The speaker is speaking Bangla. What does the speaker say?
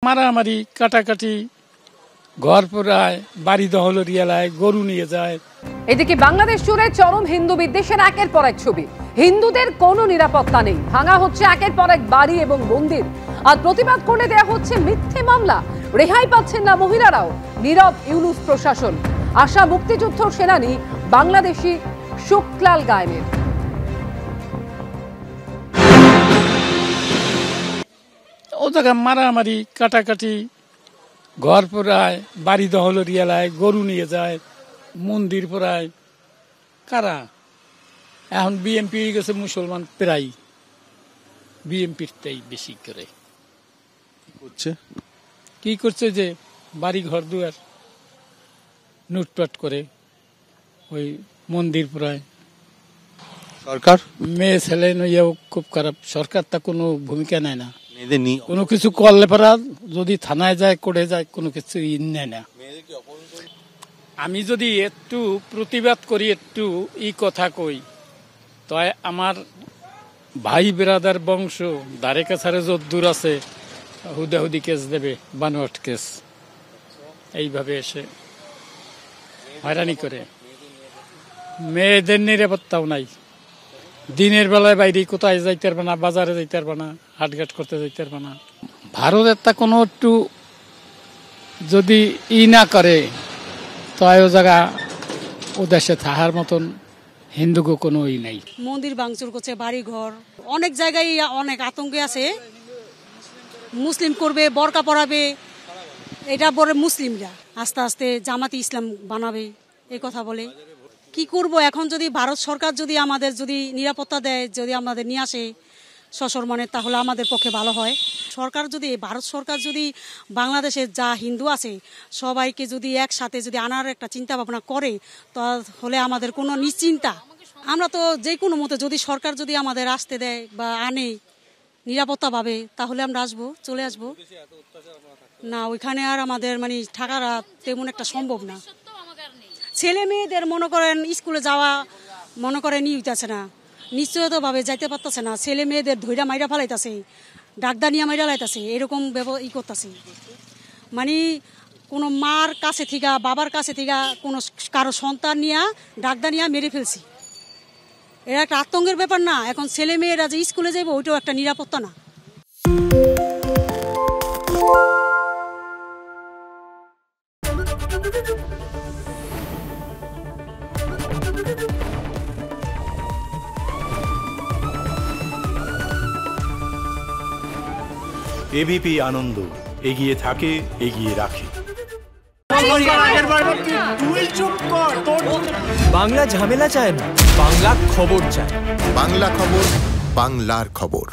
মারামারি কাটাকাটি, ঘর পোড়ায়, বাড়ি দখলরিয়ালায়, গরু নিয়ে যায়। এদিকে বাংলাদেশ জুড়ে চরম হিন্দু বিদ্বেষের একের পর এক ছবি। হিন্দুদের কোনো নিরাপত্তা নেই, ভাঙা হচ্ছে একের পর এক বাড়ি এবং মন্দির, আর প্রতিবাদ করলে দেয়া হচ্ছে মিথ্যে মামলা। রেহাই পাচ্ছেন না মহিলারাও, নীরব ইউনূস প্রশাসন। আশা মুক্তিযুদ্ধ সেনানী বাংলাদেশি শুক্লাল গায়েনের। ও জায়গায় মারামারি কাটাকাটি, ঘর পোড়ায়, বাড়ি দখলরিয়ালায়, গরু নিয়ে যায়, মন্দির পোড়ায়। কারা? এখন বিএনপি গেছে মুসলমান, প্রায় বিএনপিরটাই বেশি করে কি করছে যে বাড়ি ঘর দুয়ার লুটপাট করে, ওই মন্দির পোড়ায়। সরকার মেয়ে ছেলে নইয়াও খুব খারাপ। সরকার তা কোনো ভূমিকা নেয় না, কোনো কিছু করলে পারা যদি থানায় যায়, কোর্টে যায়, কোনো কিছু নেয় না। আমি যদি একটু প্রতিবাদ করি, একটু কথা কই, তো আমার ভাই বেরাদার বংশ ধারে কাছারে যদ্দূর আছে হুদাহুদি কেস দেবে, বানোয়াট কেস। এইভাবে এসে হয়রানি করে। মেয়েদের নিরাপত্তাও নাই। দিনের বেলায় বাইরে কোথায় যাইতে পারবে না, বাজারে যাইতে পারবে না, হাটঘাট করতে যাইতে পারবে না। ভারতের তা কোনো একটু যদি না করে, তো ও জায়গা ও দেশে থাকার মতন হিন্দুকে কোনো নাই। মন্দির ভাঙচুর করছে, বাড়ি ঘর, অনেক জায়গায় অনেক আতঙ্কে আছে। মুসলিম করবে, বরকা পরাবে, এটা বলে মুসলিমরা আস্তে আস্তে জামাতি ইসলাম বানাবে, এই কথা বলে। কি করব এখন? যদি ভারত সরকার যদি আমাদের যদি নিরাপত্তা দেয়, যদি আমাদের নিয়ে আসে সসম্মানে, তাহলে আমাদের পক্ষে ভালো হয়। সরকার যদি, ভারত সরকার যদি বাংলাদেশের যা হিন্দু আছে সবাইকে যদি একসাথে যদি আনার একটা চিন্তা ভাবনা করে, তাহলে আমাদের কোনো নিশ্চিন্তা। আমরা তো যে কোনো মতে যদি সরকার যদি আমাদের আসতে দেয় বা আনে নিরাপত্তা পাবে, তাহলে আমরা আসবো, চলে আসবো। না, ওইখানে আর আমাদের মানে থাকাটা তেমন একটা সম্ভব না। ছেলে মেয়েদের মনে করেন স্কুলে যাওয়া মনে করেন হইতেছে না, নিশ্চয়তভাবে যাইতে পারতেছে না। ছেলে মেয়েদের ধৈর্য মাইরা ফেলাইতেছে, ডাকদানিয়া মাইরা লাইতেছে, এরকম করতেছে। মানে কোনো মার কাছে থেকে, বাবার কাছে থেকে কোনো কারো সন্তান নিয়ে ডাকদানিয়া মেরে ফেলছি। এটা একটা আতঙ্কের ব্যাপার না? এখন ছেলে মেয়েরা যে স্কুলে যাইব, ওইটাও একটা নিরাপত্তা না। এবিপি আনন্দ, এগিয়ে থাকে, এগিয়ে রাখে। বাংলা ঝামেলা চায় না, বাংলা খবর চায়। বাংলা খবর, বাংলার খবর।